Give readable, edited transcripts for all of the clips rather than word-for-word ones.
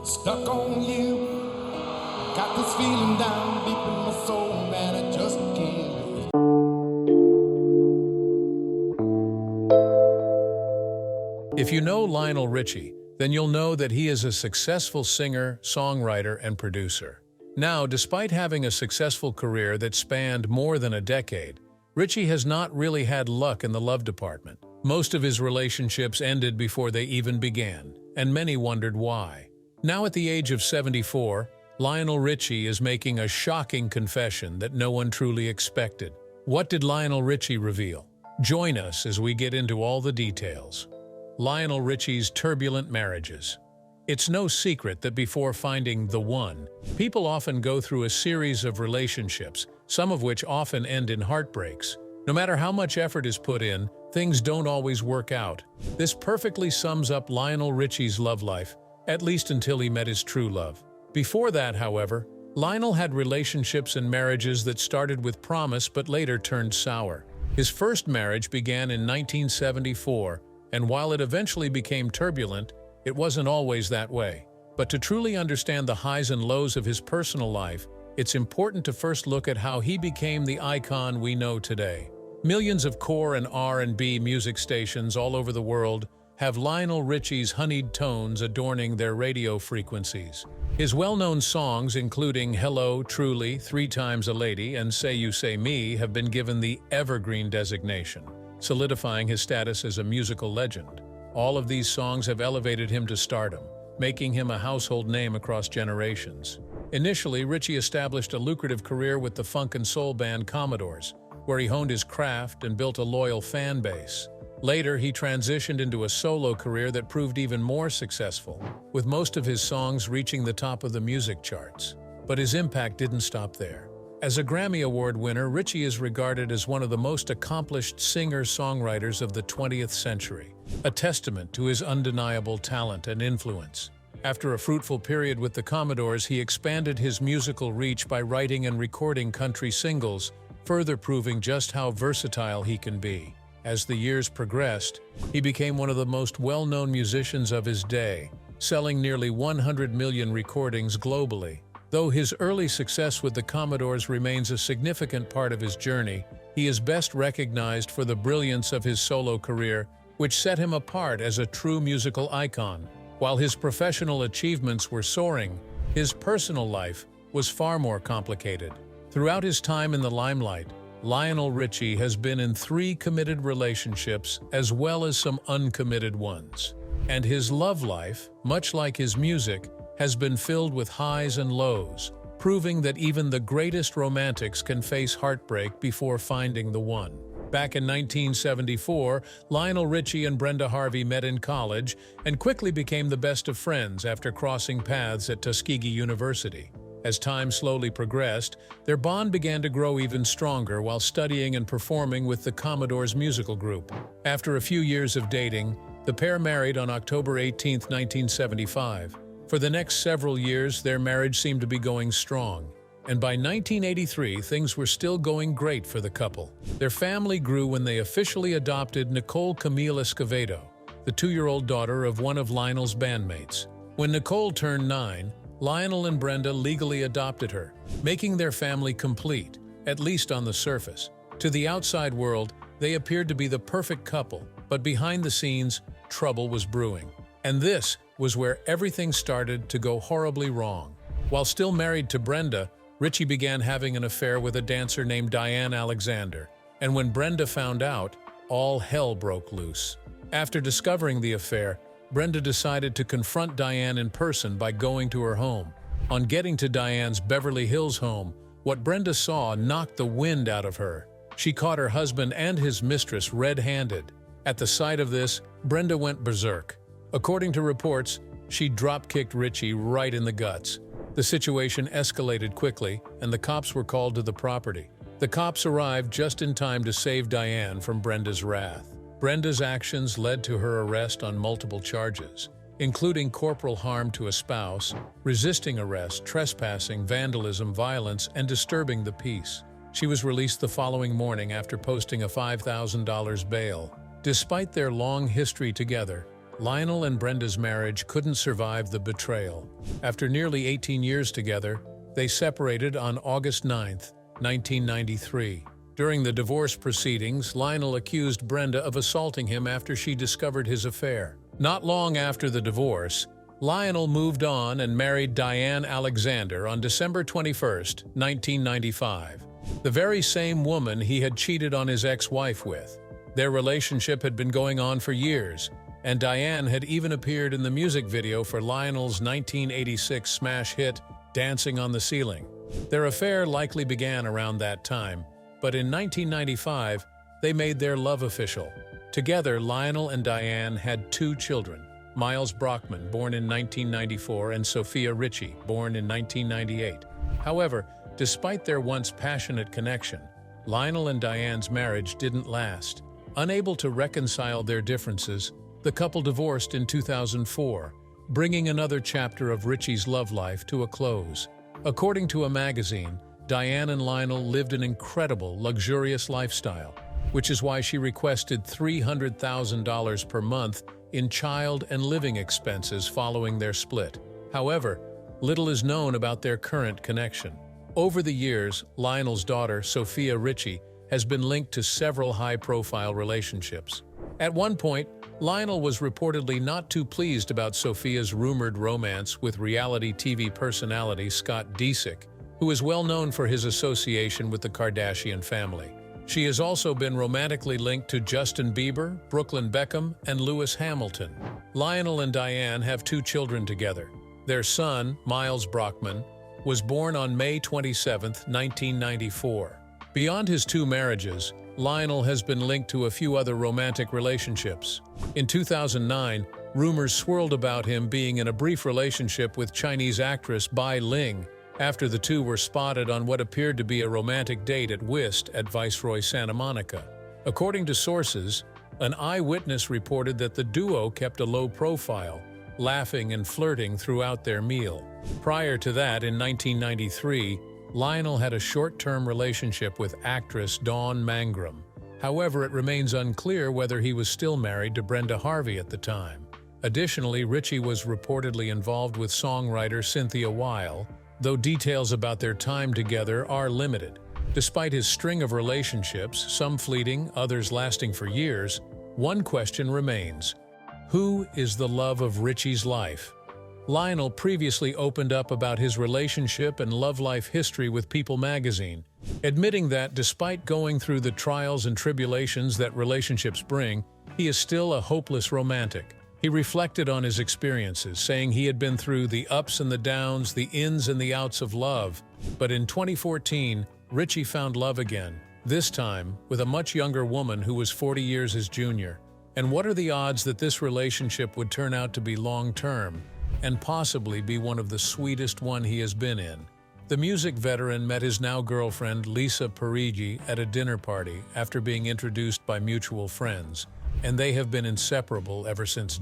Stuck on you. Got this feeling down deep in my soul, man, I just can't lose. If you know Lionel Richie, then you'll know that he is a successful singer, songwriter, and producer. Now, despite having a successful career that spanned more than a decade, Richie has not really had luck in the love department. Most of his relationships ended before they even began, and many wondered why. Now at the age of 74, Lionel Richie is making a shocking confession that no one truly expected. What did Lionel Richie reveal? Join us as we get into all the details. Lionel Richie's turbulent marriages. It's no secret that before finding the one, people often go through a series of relationships, some of which often end in heartbreaks. No matter how much effort is put in, things don't always work out. This perfectly sums up Lionel Richie's love life, at least until he met his true love. Before that, however, Lionel had relationships and marriages that started with promise but later turned sour. His first marriage began in 1974, and while it eventually became turbulent, it wasn't always that way. But to truly understand the highs and lows of his personal life, it's important to first look at how he became the icon we know today. Millions of core and R&B music stations all over the world have Lionel Richie's honeyed tones adorning their radio frequencies. His well-known songs, including Hello, Truly, Three Times a Lady, and Say You Say Me, have been given the evergreen designation, solidifying his status as a musical legend. All of these songs have elevated him to stardom, making him a household name across generations. Initially, Richie established a lucrative career with the funk and soul band Commodores, where he honed his craft and built a loyal fan base. Later, he transitioned into a solo career that proved even more successful, with most of his songs reaching the top of the music charts. But his impact didn't stop there. As a Grammy Award winner, Richie is regarded as one of the most accomplished singer-songwriters of the 20th century, a testament to his undeniable talent and influence. After a fruitful period with the Commodores, he expanded his musical reach by writing and recording country singles, further proving just how versatile he can be. As the years progressed, he became one of the most well-known musicians of his day, selling nearly 100 million recordings globally. Though his early success with the Commodores remains a significant part of his journey, he is best recognized for the brilliance of his solo career, which set him apart as a true musical icon. While his professional achievements were soaring, his personal life was far more complicated. Throughout his time in the limelight, Lionel Richie has been in 3 committed relationships as well as some uncommitted ones. And his love life, much like his music, has been filled with highs and lows, proving that even the greatest romantics can face heartbreak before finding the one. Back in 1974, Lionel Richie and Brenda Harvey met in college and quickly became the best of friends after crossing paths at Tuskegee University. As time slowly progressed, their bond began to grow even stronger while studying and performing with the Commodores musical group. After a few years of dating, the pair married on October 18, 1975. For the next several years, their marriage seemed to be going strong, and by 1983, things were still going great for the couple. Their family grew when they officially adopted Nicole Camille Escovedo, the 2-year-old daughter of one of Lionel's bandmates. When Nicole turned 9, Lionel and Brenda legally adopted her, making their family complete, at least on the surface. To the outside world, they appeared to be the perfect couple, but behind the scenes, trouble was brewing. And this was where everything started to go horribly wrong. While still married to Brenda, Richie began having an affair with a dancer named Diane Alexander, and when Brenda found out, all hell broke loose. After discovering the affair, Brenda decided to confront Diane in person by going to her home. On getting to Diane's Beverly Hills home, what Brenda saw knocked the wind out of her. She caught her husband and his mistress red-handed. At the sight of this, Brenda went berserk. According to reports, she drop-kicked Richie right in the guts. The situation escalated quickly, and the cops were called to the property. The cops arrived just in time to save Diane from Brenda's wrath. Brenda's actions led to her arrest on multiple charges, including corporal harm to a spouse, resisting arrest, trespassing, vandalism, violence, and disturbing the peace. She was released the following morning after posting a $5,000 bail. Despite their long history together, Lionel and Brenda's marriage couldn't survive the betrayal. After nearly 18 years together, they separated on August 9, 1993. During the divorce proceedings, Lionel accused Brenda of assaulting him after she discovered his affair. Not long after the divorce, Lionel moved on and married Diane Alexander on December 21, 1995, the very same woman he had cheated on his ex-wife with. Their relationship had been going on for years, and Diane had even appeared in the music video for Lionel's 1986 smash hit, Dancing on the Ceiling. Their affair likely began around that time, but in 1995, they made their love official. Together, Lionel and Diane had 2 children, Miles Brockman, born in 1994, and Sophia Richie, born in 1998. However, despite their once passionate connection, Lionel and Diane's marriage didn't last. Unable to reconcile their differences, the couple divorced in 2004, bringing another chapter of Richie's love life to a close. According to a magazine, Diane and Lionel lived an incredible, luxurious lifestyle, which is why she requested $300,000 per month in child and living expenses following their split. However, little is known about their current connection. Over the years, Lionel's daughter, Sophia Richie, has been linked to several high-profile relationships. At one point, Lionel was reportedly not too pleased about Sophia's rumored romance with reality TV personality Scott Disick, who is well known for his association with the Kardashian family. She has also been romantically linked to Justin Bieber, Brooklyn Beckham, and Lewis Hamilton. Lionel and Diane have 2 children together. Their son, Miles Brockman, was born on May 27, 1994. Beyond his 2 marriages, Lionel has been linked to a few other romantic relationships. In 2009, rumors swirled about him being in a brief relationship with Chinese actress Bai Ling, after the two were spotted on what appeared to be a romantic date at whist at Viceroy Santa Monica. According to sources, an eyewitness reported that the duo kept a low profile, laughing and flirting throughout their meal. Prior to that, in 1993, Lionel had a short-term relationship with actress Dawn Mangrum. However, it remains unclear whether he was still married to Brenda Harvey at the time. Additionally, Richie was reportedly involved with songwriter Cynthia Weil, though details about their time together are limited. Despite his string of relationships, some fleeting, others lasting for years, one question remains: who is the love of Richie's life? Lionel previously opened up about his relationship and love life history with People magazine, admitting that despite going through the trials and tribulations that relationships bring, he is still a hopeless romantic. He reflected on his experiences, saying he had been through the ups and the downs, the ins and the outs of love. But in 2014, Richie found love again, this time with a much younger woman who was 40 years his junior. And what are the odds that this relationship would turn out to be long-term and possibly be one of the sweetest one he has been in? The music veteran met his now-girlfriend Lisa Parigi at a dinner party after being introduced by mutual friends, and they have been inseparable ever since.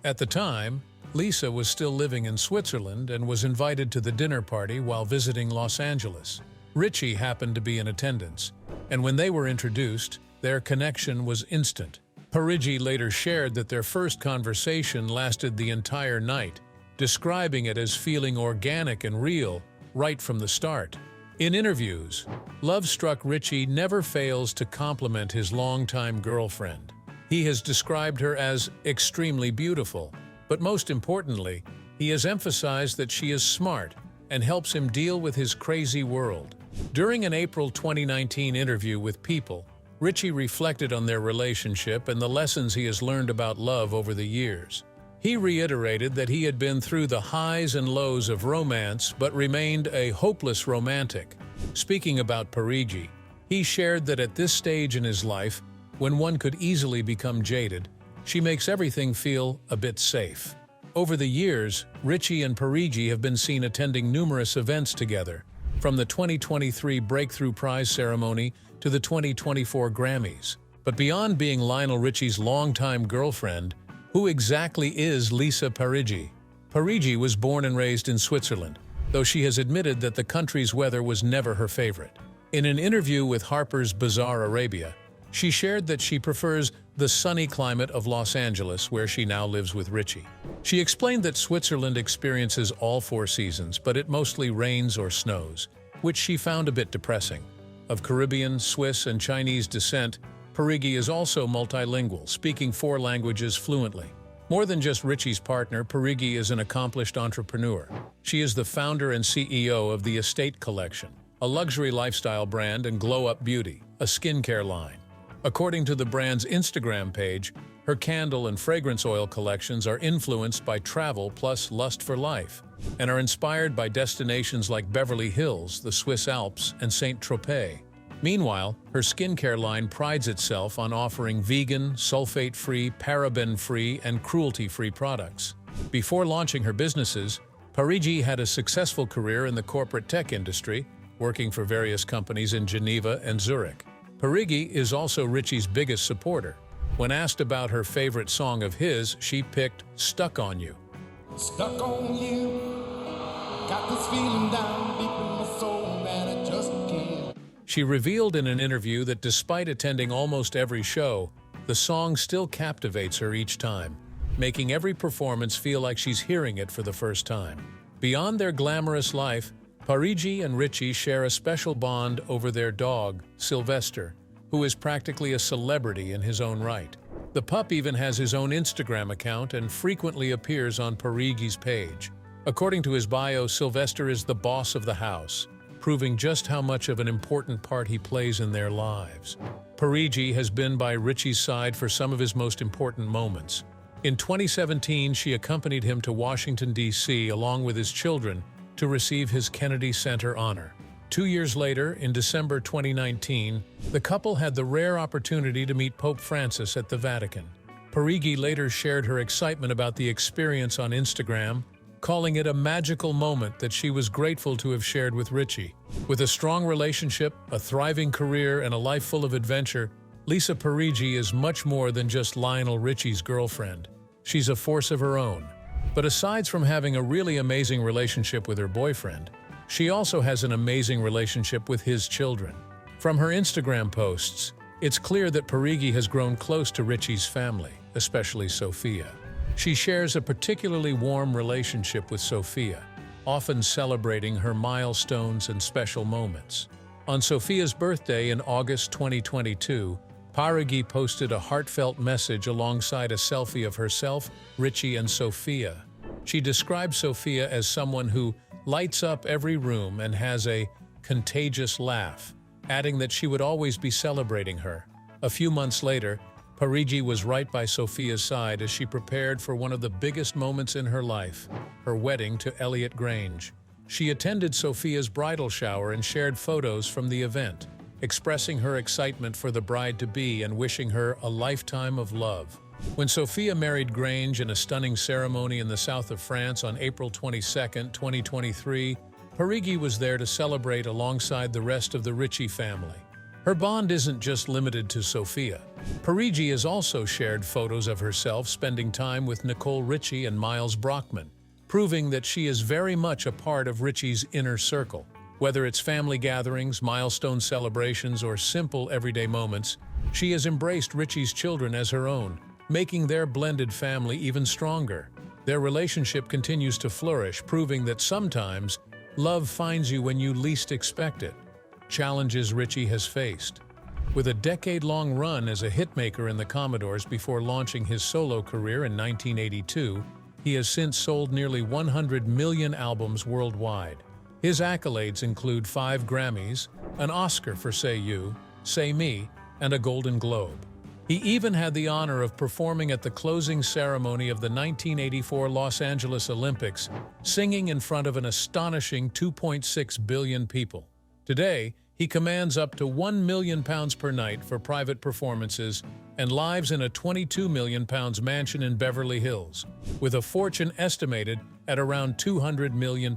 At the time, Lisa was still living in Switzerland and was invited to the dinner party while visiting Los Angeles. Richie happened to be in attendance, and when they were introduced, their connection was instant. Parigi later shared that their first conversation lasted the entire night, describing it as feeling organic and real right from the start. In interviews, love-struck Richie never fails to compliment his longtime girlfriend. He has described her as extremely beautiful, but most importantly, he has emphasized that she is smart and helps him deal with his crazy world. During an April 2019 interview with People, Richie reflected on their relationship and the lessons he has learned about love over the years. He reiterated that he had been through the highs and lows of romance but remained a hopeless romantic. Speaking about Parigi, he shared that at this stage in his life, when one could easily become jaded, she makes everything feel a bit safe. Over the years, Richie and Parigi have been seen attending numerous events together, from the 2023 Breakthrough Prize ceremony to the 2024 Grammys. But beyond being Lionel Richie's longtime girlfriend, who exactly is Lisa Parigi? Parigi was born and raised in Switzerland, though she has admitted that the country's weather was never her favorite. In an interview with Harper's Bazaar Arabia, She shared that she prefers the sunny climate of Los Angeles, where she now lives with Richie. She explained that Switzerland experiences all 4 seasons, but it mostly rains or snows, which she found a bit depressing. Of Caribbean, Swiss, and Chinese descent, Parigi is also multilingual, speaking 4 languages fluently. More than just Richie's partner, Parigi is an accomplished entrepreneur. She is the founder and CEO of the Estate Collection, a luxury lifestyle brand, and Glow Up Beauty, a skincare line. According to the brand's Instagram page, her candle and fragrance oil collections are influenced by travel plus lust for life, and are inspired by destinations like Beverly Hills, the Swiss Alps, and Saint-Tropez. Meanwhile, her skincare line prides itself on offering vegan, sulfate-free, paraben-free, and cruelty-free products. Before launching her businesses, Parigi had a successful career in the corporate tech industry, working for various companies in Geneva and Zurich. Parigi is also Richie's biggest supporter. When asked about her favorite song of his, she picked Stuck on You. Stuck on you. Got this feeling down deep in my soul, man, I just can't. She revealed in an interview that despite attending almost every show, the song still captivates her each time, making every performance feel like she's hearing it for the first time. Beyond their glamorous life, Parigi and Richie share a special bond over their dog, Sylvester, who is practically a celebrity in his own right. The pup even has his own Instagram account and frequently appears on Parigi's page. According to his bio, Sylvester is the boss of the house, proving just how much of an important part he plays in their lives. Parigi has been by Richie's side for some of his most important moments. In 2017, she accompanied him to Washington, D.C., along with his children, to receive his Kennedy Center honor. 2 years later, in December 2019, the couple had the rare opportunity to meet Pope Francis at the Vatican. Parigi later shared her excitement about the experience on Instagram, calling it a magical moment that she was grateful to have shared with Richie. With a strong relationship, a thriving career, and a life full of adventure, Lisa Parigi is much more than just Lionel Richie's girlfriend. She's a force of her own. But aside from having a really amazing relationship with her boyfriend, she also has an amazing relationship with his children. From her Instagram posts, it's clear that Parigi has grown close to Richie's family, especially Sophia. She shares a particularly warm relationship with Sophia, often celebrating her milestones and special moments. On Sophia's birthday in August 2022, Parigi posted a heartfelt message alongside a selfie of herself, Richie, and Sophia. She described Sophia as someone who lights up every room and has a contagious laugh, adding that she would always be celebrating her. A few months later, Parigi was right by Sophia's side as she prepared for one of the biggest moments in her life, her wedding to Elliot Grange. She attended Sophia's bridal shower and shared photos from the event, expressing her excitement for the bride-to-be and wishing her a lifetime of love. When Sophia married Grange in a stunning ceremony in the south of France on April 22, 2023, Parigi was there to celebrate alongside the rest of the Richie family. Her bond isn't just limited to Sophia. Parigi has also shared photos of herself spending time with Nicole Richie and Miles Brockman, proving that she is very much a part of Richie's inner circle. Whether it's family gatherings, milestone celebrations, or simple everyday moments, she has embraced Richie's children as her own, making their blended family even stronger. Their relationship continues to flourish, proving that sometimes love finds you when you least expect it. Challenges Richie has faced. With a decade-long run as a hitmaker in the Commodores before launching his solo career in 1982, he has since sold nearly 100 million albums worldwide. His accolades include 5 Grammys, an Oscar for Say You, Say Me, and a Golden Globe. He even had the honor of performing at the closing ceremony of the 1984 Los Angeles Olympics, singing in front of an astonishing 2.6 billion people. Today, he commands up to £1 million per night for private performances and lives in a £22 million mansion in Beverly Hills, with a fortune estimated at around £200 million.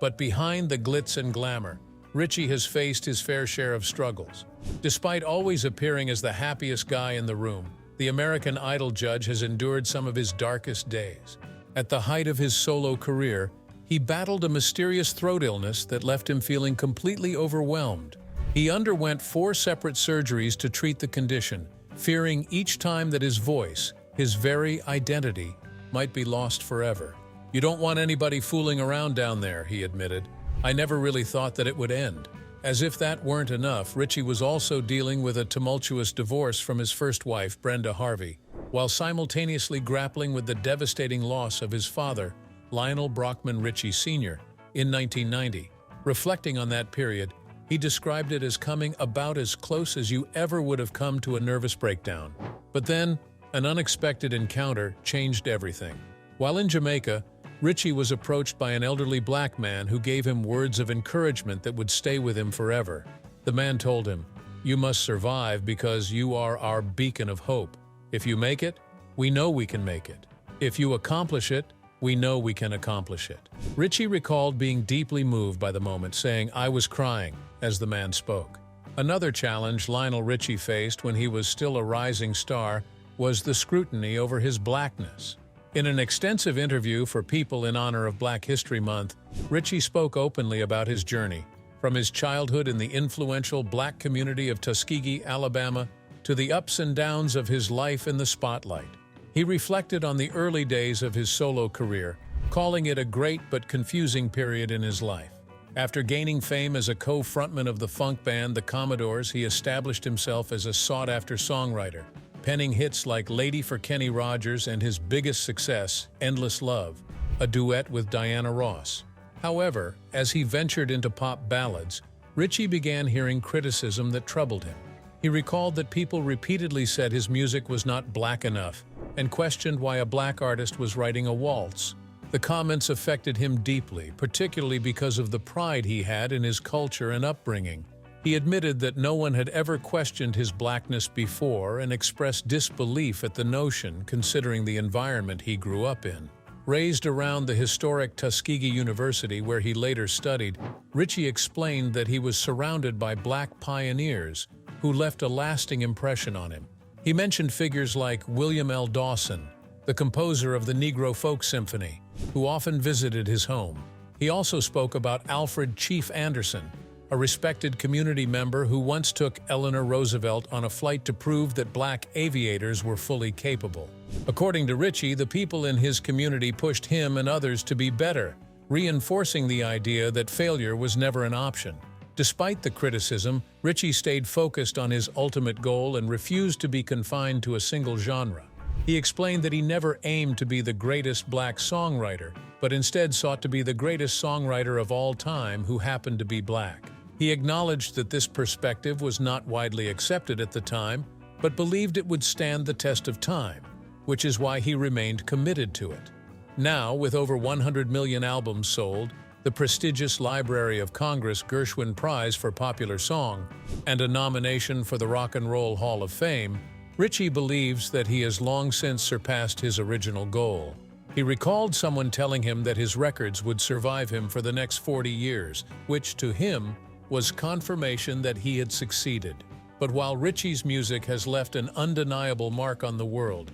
But behind the glitz and glamour, Richie has faced his fair share of struggles. Despite always appearing as the happiest guy in the room, the American Idol judge has endured some of his darkest days. At the height of his solo career, he battled a mysterious throat illness that left him feeling completely overwhelmed. He underwent 4 separate surgeries to treat the condition, fearing each time that his voice, his very identity, might be lost forever. "You don't want anybody fooling around down there," he admitted. "I never really thought that it would end." As if that weren't enough, Richie was also dealing with a tumultuous divorce from his first wife, Brenda Harvey, while simultaneously grappling with the devastating loss of his father, Lionel Brockman Richie Sr., in 1990. Reflecting on that period, he described it as coming about as close as you ever would have come to a nervous breakdown. But then, an unexpected encounter changed everything. While in Jamaica, Richie was approached by an elderly black man who gave him words of encouragement that would stay with him forever. The man told him, "You must survive because you are our beacon of hope. If you make it, we know we can make it. If you accomplish it, we know we can accomplish it." Richie recalled being deeply moved by the moment, saying, "I was crying," as the man spoke. Another challenge Lionel Richie faced when he was still a rising star was the scrutiny over his blackness. In an extensive interview for People in honor of Black History Month, Richie spoke openly about his journey, from his childhood in the influential black community of Tuskegee, Alabama, to the ups and downs of his life in the spotlight. He reflected on the early days of his solo career, calling it a great but confusing period in his life. After gaining fame as a co-frontman of the funk band The Commodores, he established himself as a sought-after songwriter, penning hits like Lady for Kenny Rogers and his biggest success, Endless Love, a duet with Diana Ross. However, as he ventured into pop ballads, Richie began hearing criticism that troubled him. He recalled that people repeatedly said his music was not black enough and questioned why a black artist was writing a waltz. The comments affected him deeply, particularly because of the pride he had in his culture and upbringing. He admitted that no one had ever questioned his blackness before and expressed disbelief at the notion, considering the environment he grew up in. Raised around the historic Tuskegee University where he later studied, Richie explained that he was surrounded by black pioneers who left a lasting impression on him. He mentioned figures like William L. Dawson, the composer of the Negro Folk Symphony, who often visited his home. He also spoke about Alfred Chief Anderson, a respected community member who once took Eleanor Roosevelt on a flight to prove that black aviators were fully capable. According to Richie, the people in his community pushed him and others to be better, reinforcing the idea that failure was never an option. Despite the criticism, Richie stayed focused on his ultimate goal and refused to be confined to a single genre. He explained that he never aimed to be the greatest black songwriter, but instead sought to be the greatest songwriter of all time who happened to be black. He acknowledged that this perspective was not widely accepted at the time, but believed it would stand the test of time, which is why he remained committed to it. Now, with over 100 million albums sold, the prestigious Library of Congress Gershwin Prize for Popular Song, and a nomination for the Rock and Roll Hall of Fame, Richie believes that he has long since surpassed his original goal. He recalled someone telling him that his records would survive him for the next 40 years, which, to him, was confirmation that he had succeeded. But while Richie's music has left an undeniable mark on the world,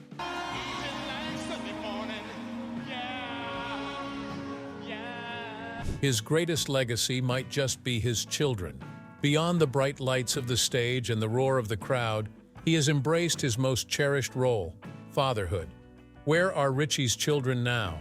his greatest legacy might just be his children. Beyond the bright lights of the stage and the roar of the crowd, he has embraced his most cherished role, fatherhood. Where are Richie's children now?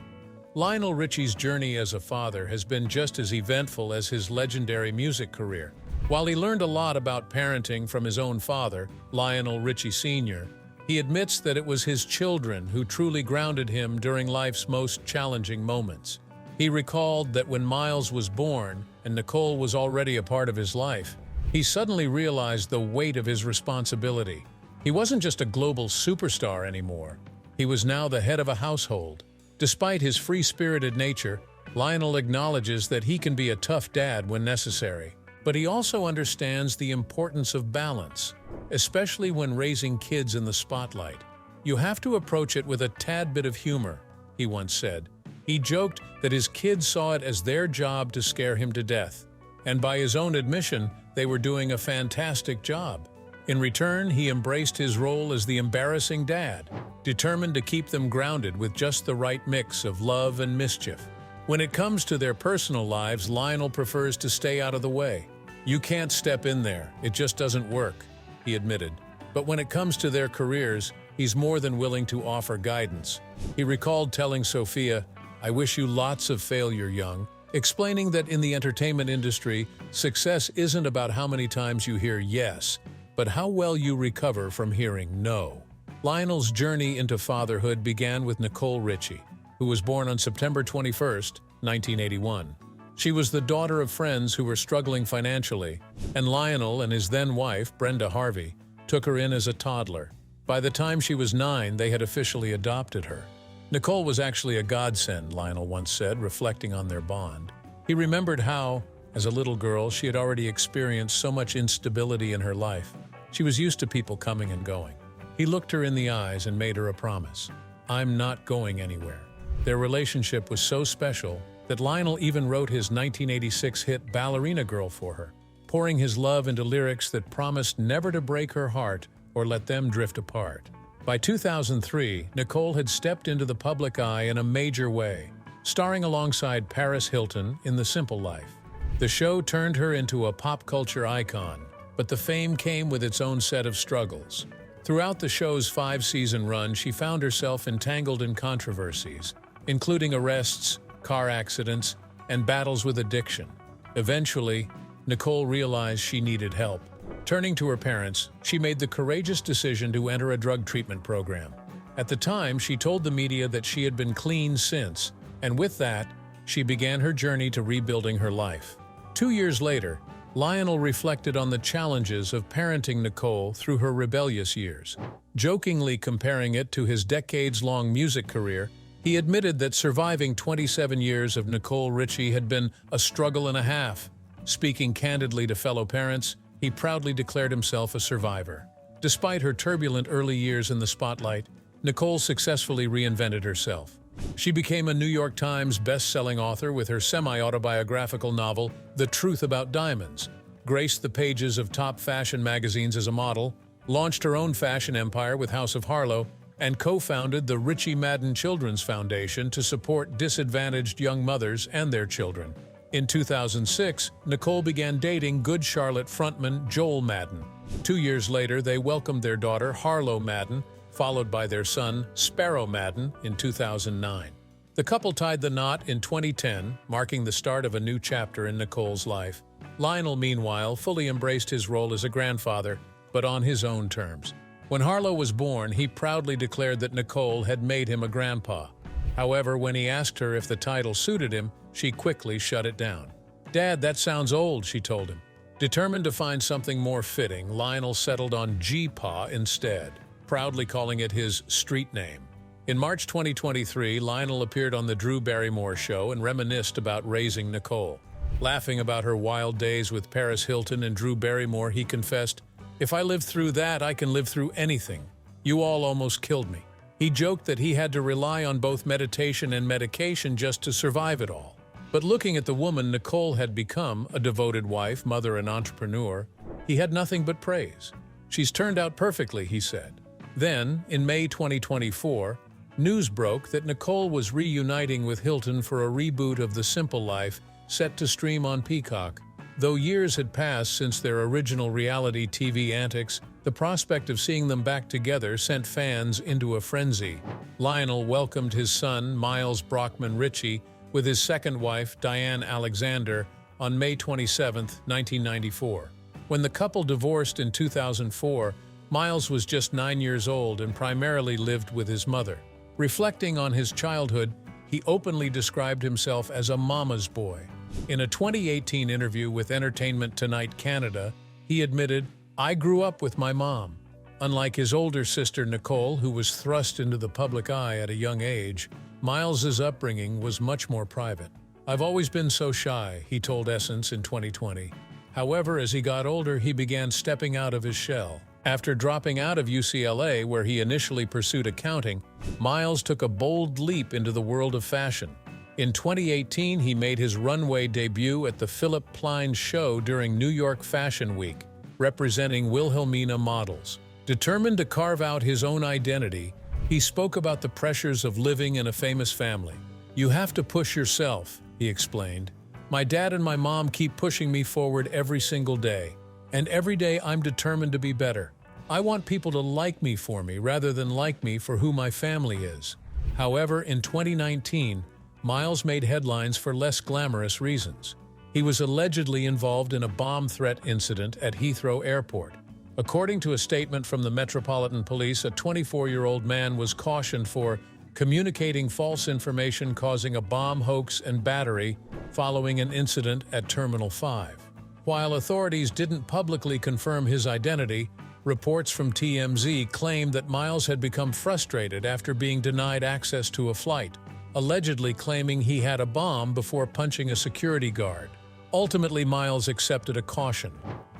Lionel Richie's journey as a father has been just as eventful as his legendary music career. While he learned a lot about parenting from his own father, Lionel Richie Sr., he admits that it was his children who truly grounded him during life's most challenging moments. He recalled that when Miles was born and Nicole was already a part of his life, he suddenly realized the weight of his responsibility. He wasn't just a global superstar anymore. He was now the head of a household. Despite his free-spirited nature, Lionel acknowledges that he can be a tough dad when necessary. But he also understands the importance of balance, especially when raising kids in the spotlight. "You have to approach it with a tad bit of humor," he once said. He joked that his kids saw it as their job to scare him to death, and by his own admission, they were doing a fantastic job. In return, he embraced his role as the embarrassing dad, determined to keep them grounded with just the right mix of love and mischief. When it comes to their personal lives, Lionel prefers to stay out of the way. "You can't step in there, it just doesn't work," he admitted. But when it comes to their careers, he's more than willing to offer guidance. He recalled telling Sophia, "I wish you lots of failure, young," explaining that in the entertainment industry, success isn't about how many times you hear yes, but how well you recover from hearing no. Lionel's journey into fatherhood began with Nicole Richie, who was born on September 21, 1981. She was the daughter of friends who were struggling financially, and Lionel and his then-wife, Brenda Harvey, took her in as a toddler. By the time she was 9, they had officially adopted her. Nicole was actually a godsend, Lionel once said, reflecting on their bond. He remembered how, as a little girl, she had already experienced so much instability in her life. She was used to people coming and going. He looked her in the eyes and made her a promise. "I'm not going anywhere." Their relationship was so special that Lionel even wrote his 1986 hit Ballerina Girl for her, pouring his love into lyrics that promised never to break her heart or let them drift apart. By 2003, Nicole had stepped into the public eye in a major way, starring alongside Paris Hilton in The Simple Life. The show turned her into a pop culture icon, but the fame came with its own set of struggles. Throughout the show's 5-season run, she found herself entangled in controversies, including arrests, car accidents, and battles with addiction. Eventually, Nicole realized she needed help. Turning to her parents, she made the courageous decision to enter a drug treatment program. At the time, she told the media that she had been clean since, and with that, she began her journey to rebuilding her life. 2 years later, Lionel reflected on the challenges of parenting Nicole through her rebellious years. Jokingly comparing it to his decades-long music career, he admitted that surviving 27 years of Nicole Richie had been a struggle and a half. Speaking candidly to fellow parents, he proudly declared himself a survivor. Despite her turbulent early years in the spotlight, Nicole successfully reinvented herself. She became a New York Times best-selling author with her semi-autobiographical novel, The Truth About Diamonds, graced the pages of top fashion magazines as a model, launched her own fashion empire with House of Harlow, and co-founded the Richie Madden Children's Foundation to support disadvantaged young mothers and their children. In 2006, Nicole began dating Good Charlotte frontman Joel Madden. 2 years later, they welcomed their daughter Harlow Madden, followed by their son Sparrow Madden in 2009. The couple tied the knot in 2010, marking the start of a new chapter in Nicole's life. Lionel, meanwhile, fully embraced his role as a grandfather, but on his own terms. When Harlow was born, he proudly declared that Nicole had made him a grandpa. However, when he asked her if the title suited him, she quickly shut it down. "Dad, that sounds old," she told him. Determined to find something more fitting, Lionel settled on G-Pa instead, proudly calling it his street name. In March 2023, Lionel appeared on The Drew Barrymore Show and reminisced about raising Nicole. Laughing about her wild days with Paris Hilton and Drew Barrymore, he confessed, "If I lived through that, I can live through anything. You all almost killed me." He joked that he had to rely on both meditation and medication just to survive it all. But looking at the woman Nicole had become, a devoted wife, mother, and entrepreneur, he had nothing but praise. "She's turned out perfectly," he said. Then, in May 2024, news broke that Nicole was reuniting with Hilton for a reboot of The Simple Life, set to stream on Peacock. Though years had passed since their original reality TV antics, the prospect of seeing them back together sent fans into a frenzy. Lionel welcomed his son, Miles Brockman Richie, with his second wife, Diane Alexander, on May 27, 1994. When the couple divorced in 2004, Miles was just 9 years old and primarily lived with his mother. Reflecting on his childhood, he openly described himself as a mama's boy. In a 2018 interview with Entertainment Tonight Canada, he admitted, "I grew up with my mom." Unlike his older sister Nicole, who was thrust into the public eye at a young age, Miles's upbringing was much more private. "I've always been so shy," he told Essence in 2020. However, as he got older, he began stepping out of his shell. After dropping out of UCLA, where he initially pursued accounting, Miles took a bold leap into the world of fashion. In 2018, he made his runway debut at the Philip Plein show during New York Fashion Week, representing Wilhelmina models. Determined to carve out his own identity, he spoke about the pressures of living in a famous family. "You have to push yourself," he explained. My dad and my mom keep pushing me forward every single day. And every day I'm determined to be better. I want people to like me for me rather than like me for who my family is. However, in 2019, Miles made headlines for less glamorous reasons. He was allegedly involved in a bomb threat incident at Heathrow Airport. According to a statement from the Metropolitan Police, a 24-year-old man was cautioned for communicating false information causing a bomb hoax and battery following an incident at Terminal 5. While authorities didn't publicly confirm his identity, reports from TMZ claimed that Miles had become frustrated after being denied access to a flight, allegedly claiming he had a bomb before punching a security guard. Ultimately, Miles accepted a caution,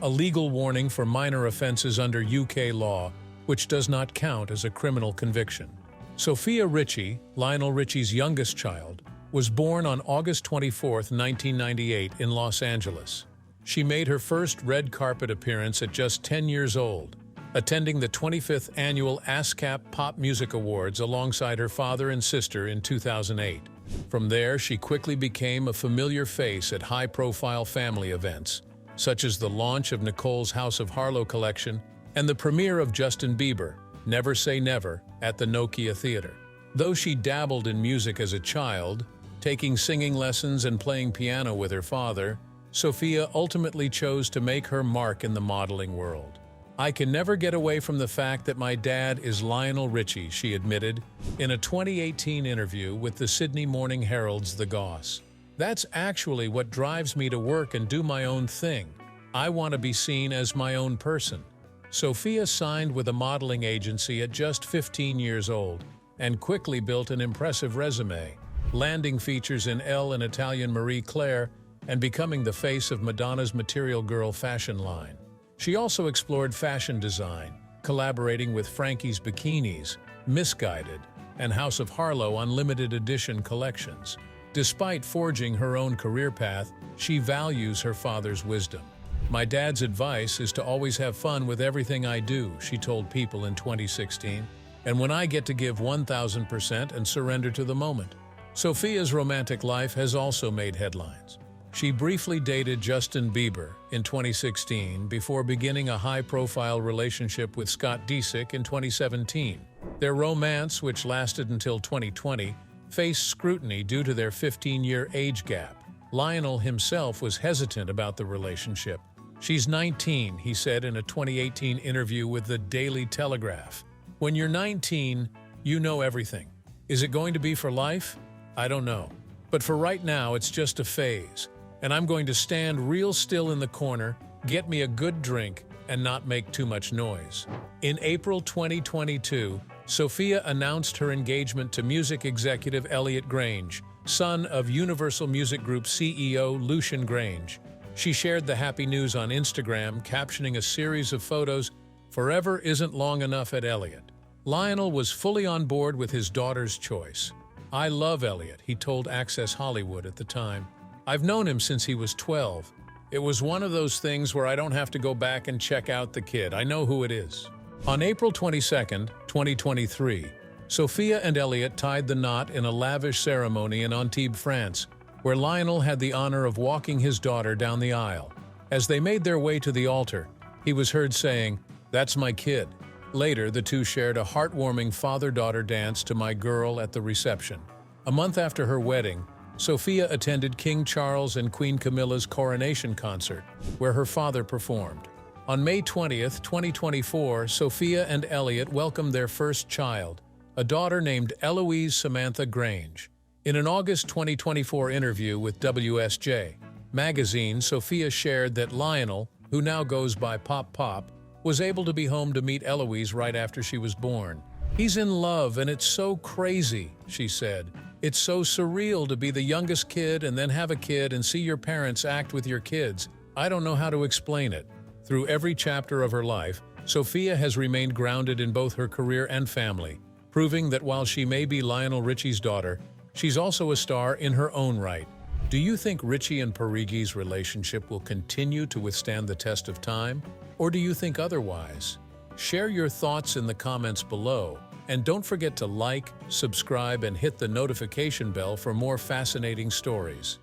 a legal warning for minor offenses under UK law, which does not count as a criminal conviction. Sophia Richie, Lionel Richie's youngest child, was born on August 24, 1998 in Los Angeles. She made her first red carpet appearance at just 10 years old, attending the 25th annual ASCAP Pop Music Awards alongside her father and sister in 2008. From there, she quickly became a familiar face at high-profile family events, such as the launch of Nicole's House of Harlow collection and the premiere of Justin Bieber, Never Say Never, at the Nokia Theater. Though she dabbled in music as a child, taking singing lessons and playing piano with her father, Sophia ultimately chose to make her mark in the modeling world. "I can never get away from the fact that my dad is Lionel Richie," she admitted in a 2018 interview with the Sydney Morning Herald's The Goss. "That's actually what drives me to work and do my own thing. I want to be seen as my own person." Sophia signed with a modeling agency at just 15 years old and quickly built an impressive resume, landing features in Elle and Italian Marie Claire and becoming the face of Madonna's Material Girl fashion line. She also explored fashion design, collaborating with Frankie's Bikinis, Misguided, and House of Harlow on limited edition collections. Despite forging her own career path, she values her father's wisdom. "My dad's advice is to always have fun with everything I do," she told People in 2016, "and when I get to give 1,000% and surrender to the moment." Sophia's romantic life has also made headlines. She briefly dated Justin Bieber in 2016 before beginning a high-profile relationship with Scott Disick in 2017. Their romance, which lasted until 2020, faced scrutiny due to their 15-year age gap. Lionel himself was hesitant about the relationship. "She's 19, he said in a 2018 interview with the Daily Telegraph. "When you're 19, you know everything. Is it going to be for life? I don't know. But for right now, it's just a phase. And I'm going to stand real still in the corner, get me a good drink, and not make too much noise." In April 2022, Sophia announced her engagement to music executive Elliot Grange, son of Universal Music Group CEO Lucian Grange. She shared the happy news on Instagram, captioning a series of photos, "Forever isn't long enough at Elliot." Lionel was fully on board with his daughter's choice. "I love Elliot," he told Access Hollywood at the time. "I've known him since he was 12. It was one of those things where I don't have to go back and check out the kid. I know who it is." On April 22, 2023, Sophia and Elliot tied the knot in a lavish ceremony in Antibes, France, where Lionel had the honor of walking his daughter down the aisle. As they made their way to the altar, he was heard saying, "That's my kid." Later, the two shared a heartwarming father-daughter dance to My Girl at the reception. A month after her wedding, Sophia attended King Charles and Queen Camilla's coronation concert, where her father performed. On May 20, 2024, Sophia and Elliot welcomed their first child, a daughter named Eloise Samantha Grange. In an August 2024 interview with WSJ magazine, Sophia shared that Lionel, who now goes by Pop Pop, was able to be home to meet Eloise right after she was born. "He's in love and it's so crazy," she said. "It's so surreal to be the youngest kid and then have a kid and see your parents act with your kids. I don't know how to explain it." Through every chapter of her life, Sophia has remained grounded in both her career and family, proving that while she may be Lionel Richie's daughter, she's also a star in her own right. Do you think Richie and Parigi's relationship will continue to withstand the test of time? Or do you think otherwise? Share your thoughts in the comments below, and don't forget to like, subscribe, and hit the notification bell for more fascinating stories.